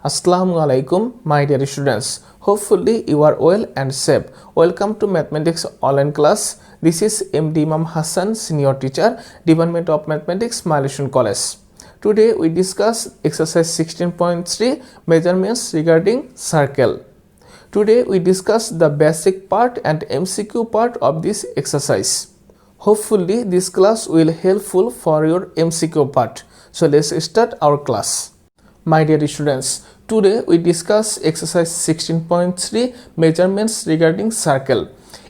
Assalamu alaikum, my dear students. Hopefully you are well and safe. Welcome to Mathematics online class. This is MD Imam Hassan, Senior Teacher, Department of Mathematics, Malaysian College. Today we discuss exercise 16.3 measurements regarding circle. Today we discuss the basic part and MCQ part of this exercise. Hopefully this class will helpful for your MCQ part. So let's start our class. My dear students, today we discuss exercise 16.3 measurements regarding circle.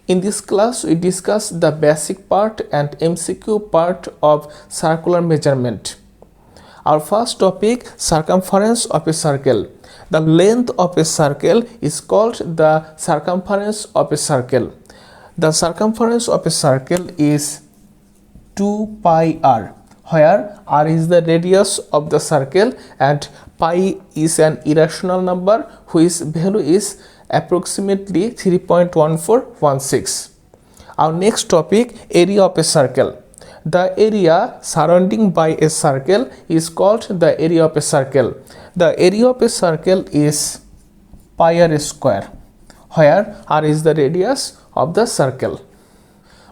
In this class we discuss the basic part and MCQ part of circular measurement. Our first topic, circumference of a circle. The length of a circle is called the circumference of a circle. The circumference of a circle is 2 pi r, where r is the radius of the circle and pi is an irrational number whose value is approximately 3.1416. Our next topic, area of a circle. The area surrounding by a circle is called the area of a circle. The area of a circle is pi r square, where r is the radius of the circle.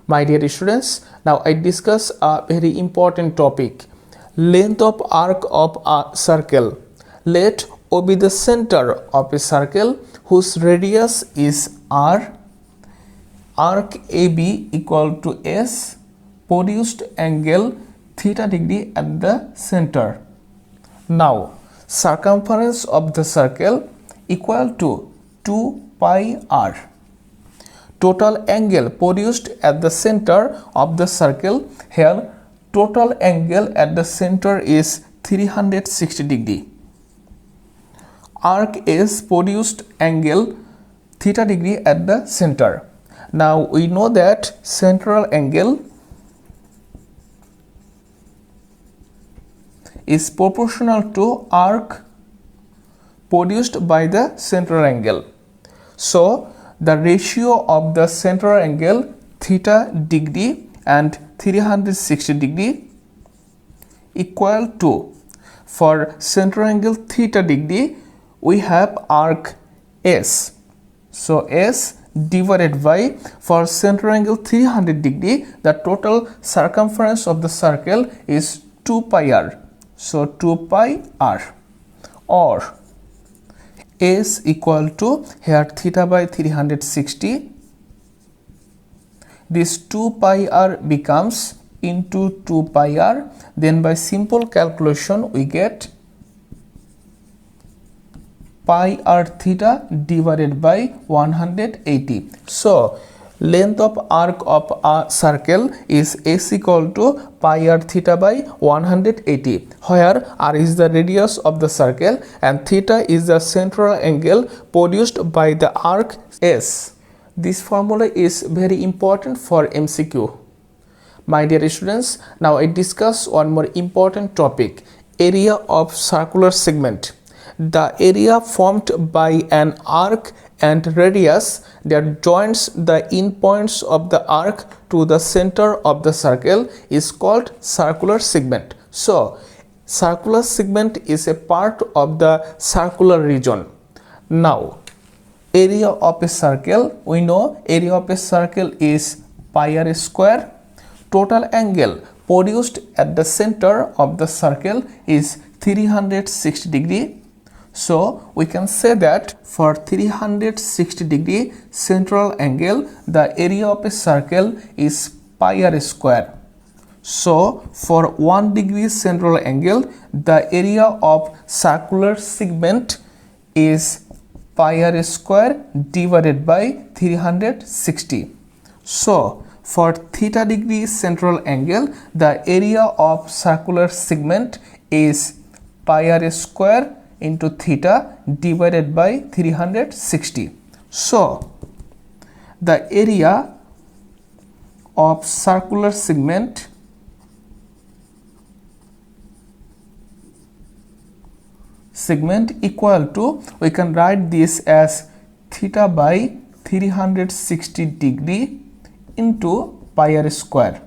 My dear students, now I discuss a very important topic, length of arc of a circle. Let O be the center of a circle whose radius is r. Arc AB equal to S, produced angle theta degree at the center. Now circumference of the circle equal to 2 pi r. Total angle produced at the center of the circle, here total angle at the center is 360 degree. Arc S produced angle theta degree at the center. Now we know that central angle is proportional to arc produced by the central angle. So the ratio of the central angle theta degree and 360 degree equal to, for central angle theta degree we have arc S. So S divided by, for central angle 300 degree the total circumference of the circle is 2 pi r. So 2 pi r, or S equal to, here theta by 360, this 2 pi r becomes into 2 pi r, then by simple calculation we get pi r theta divided by 180. So length of arc of a circle is S equal to pi r theta by 180, where r is the radius of the circle and theta is the central angle produced by the arc S. This formula is very important for MCQ. My dear students, now I discuss one more important topic, area of circular segment. The area formed by an arc and radius that joins the endpoints of the arc to the center of the circle is called circular segment. So circular segment is a part of the circular region. Now area of a circle, we know area of a circle is pi r square. Total angle produced at the center of the circle is 360 degree. So we can say that for 360 degree central angle the area of a circle is pi r square. So for 1 degree central angle the area of circular segment is pi r square divided by 360. So for theta degree central angle the area of circular segment is pi r square into theta divided by 360. So the area of circular segment equal to, we can write this as theta by 360 degree into pi r square.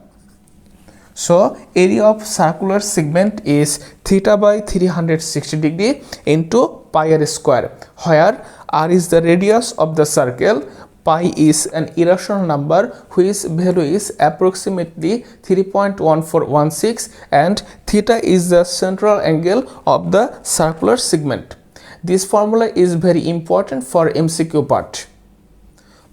So area of circular segment is theta by 360 degree into pi r square, where r is the radius of the circle, pi is an irrational number whose value is approximately 3.1416, and theta is the central angle of the circular segment. This formula is very important for MCQ part.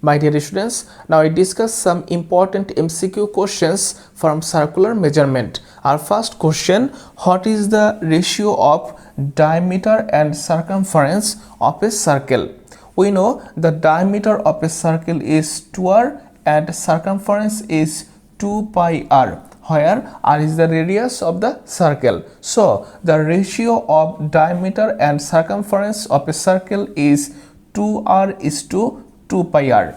My dear students, now I discuss some important MCQ questions from circular measurement. Our first question: what is the ratio of diameter and circumference of a circle? We know the diameter of a circle is 2r and circumference is 2 pi r, where r is the radius of the circle. So the ratio of diameter and circumference of a circle is 2r is to 2 pi r.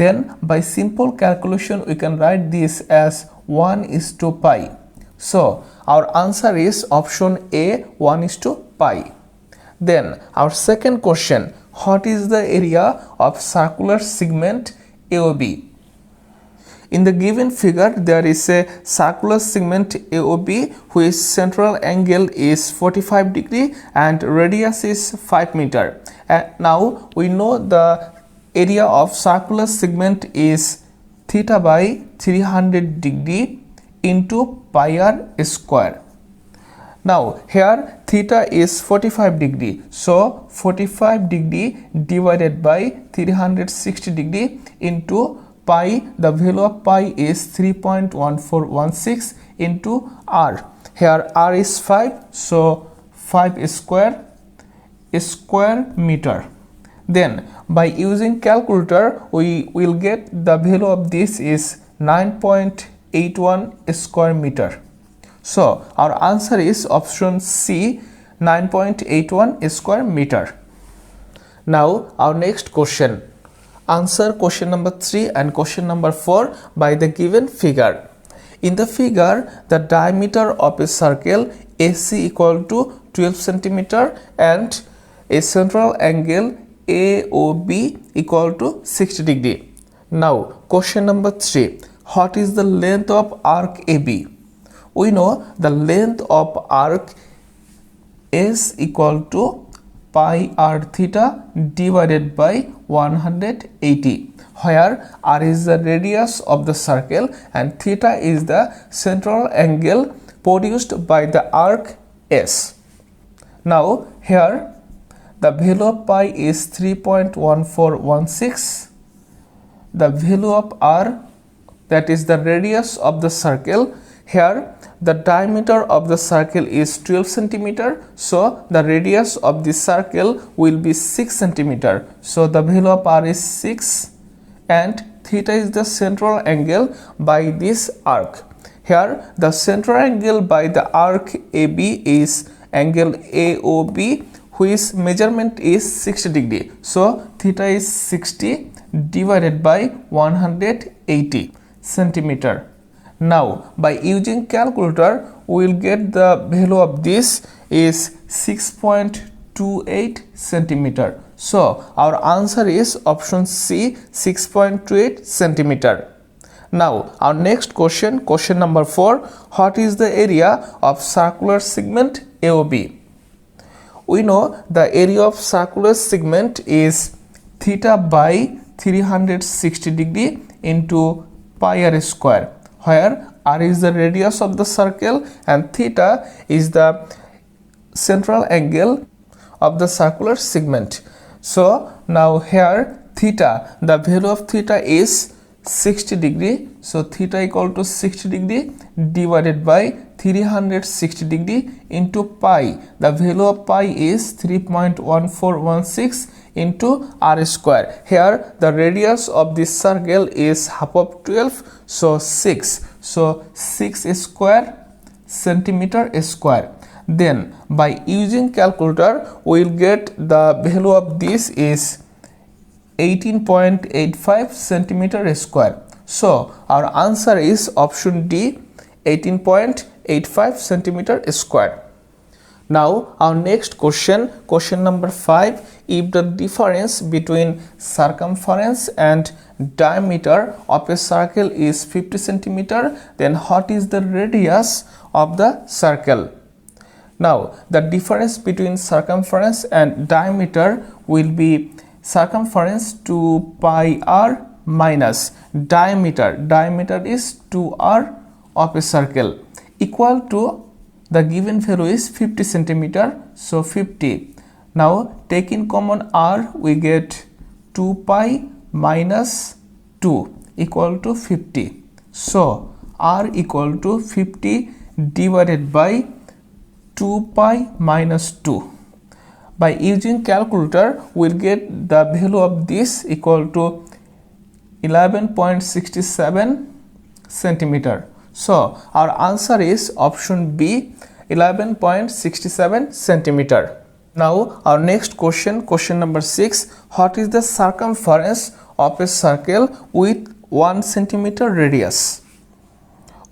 Then by simple calculation we can write this as 1 is to pi. So our answer is option A, 1 is to pi. Then our second question: what is the area of circular segment AOB? In the given figure there is a circular segment AOB whose central angle is 45 degree and radius is 5 meter. And now we know the area of circular segment is theta by 300 degree into pi r square. Now here theta is 45 degree, so 45 degree divided by 360 degree into pi, the value of pi is 3.1416 into r. Here r is 5, so 5 square meter. Then by using calculator we will get the value of this is 9.81 square meter. So our answer is option C, 9.81 square meter. Now our next question: answer question number 3 and question number 4 by the given figure. In the figure, the diameter of a circle AC equal to 12 centimeter and a central angle AOB equal to 60 degree. Now question number 3: what is the length of arc AB? We know the length of arc is equal to pi r theta divided by 180, where r is the radius of the circle and theta is the central angle produced by the arc S. Now here the value of pi is 3.1416. The value of r, that is the radius of the circle. Here the diameter of the circle is 12 centimeter, so the radius of the circle will be 6 centimeter. So the value of r is 6 and theta is the central angle by this arc. Here the central angle by the arc AB is angle AOB, whose measurement is 60 degree. So theta is 60 divided by 180 centimeter. Now by using calculator we will get the value of this is 6.28 centimeter. So our answer is option C, 6.28 centimeter. Now our next question, question number 4: what is the area of circular segment AOB? We know the area of circular segment is theta by 360 degree into pi r square, where r is the radius of the circle and theta is the central angle of the circular segment. So now here theta, the value of theta is 60 degree, so theta equal to 60 degree divided by 360 degree into pi, the value of pi is 3.1416 into r square. Here the radius of this circle is half of 12, so 6, so 6 square centimeter square. Then by using calculator we will get the value of this is 18.85 centimeter square. So our answer is option D, 18.85 centimeter square. Now our next question, question number 5. If the difference between circumference and diameter of a circle is 50 centimeter, then what is the radius of the circle? Now the difference between circumference and diameter will be circumference 2 pi r minus diameter. Diameter is 2r of a circle, equal to the given value is 50 centimeter, so 50. Now taking common r, we get 2 pi minus 2 equal to 50. So r equal to 50 divided by 2 pi minus 2. By using calculator, we'll get the value of this equal to 11.67 centimeter. So our answer is option B, 11.67 centimeter. Now our next question, question number 6. What is the circumference of a circle with 1 centimeter radius?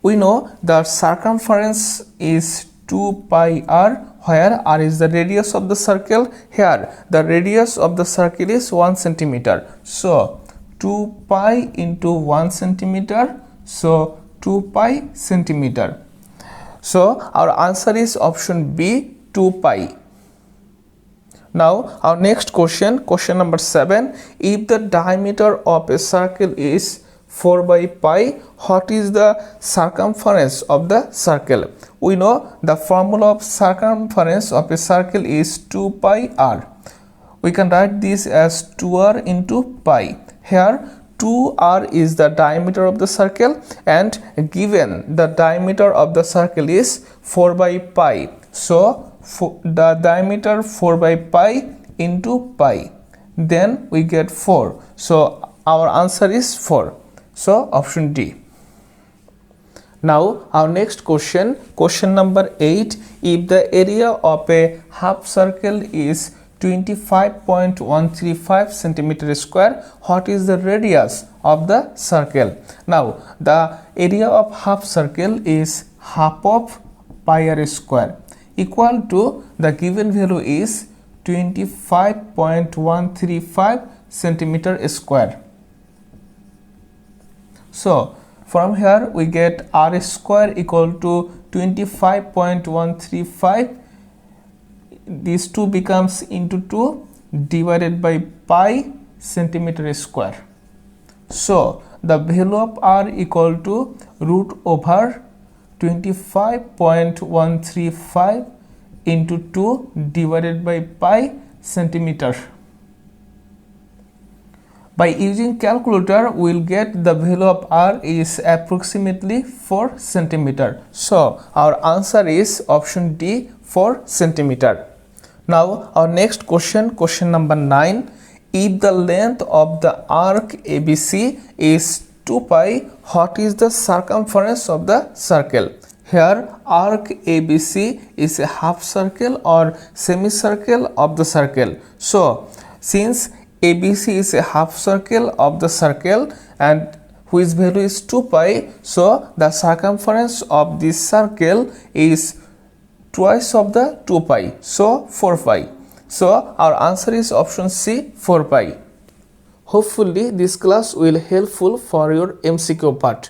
We know the circumference is 2 pi r, where r is the radius of the circle. Here the radius of the circle is 1 centimeter. So 2 pi into 1 centimeter, so 2 pi centimeter. So our answer is option B, 2 pi. Now our next question, question number 7. If the diameter of a circle is 4 by pi, what is the circumference of the circle? We know the formula of circumference of a circle is 2 pi r. We can write this as 2r into pi. Here 2r is the diameter of the circle, and given the diameter of the circle is 4 by pi. So the diameter 4 by pi into pi, then we get 4. So our answer is 4. So option D. Now our next question, question number 8. If the area of a half circle is 25.135 centimeter square, what is the radius of the circle? Now the area of half circle is half of pi r square, equal to the given value is 25.135 centimeter square. So from here we get r square equal to 25.135. These 2 becomes into 2 divided by pi centimeter square. So the value of r equal to root over 25.135 into 2 divided by pi centimeter. By using calculator, we will get the value of r is approximately 4 centimeter. So our answer is option D, 4 centimeter. Now our next question, question number 9. If the length of the arc ABC is 2 pi, what is the circumference of the circle? Here arc ABC is a half circle or semicircle of the circle. So since ABC is a half circle of the circle and whose value is 2 pi, so the circumference of this circle is twice of the 2 pi, so 4 pi. So our answer is option C, 4 pi. Hopefully this class will helpful for your MCQ part.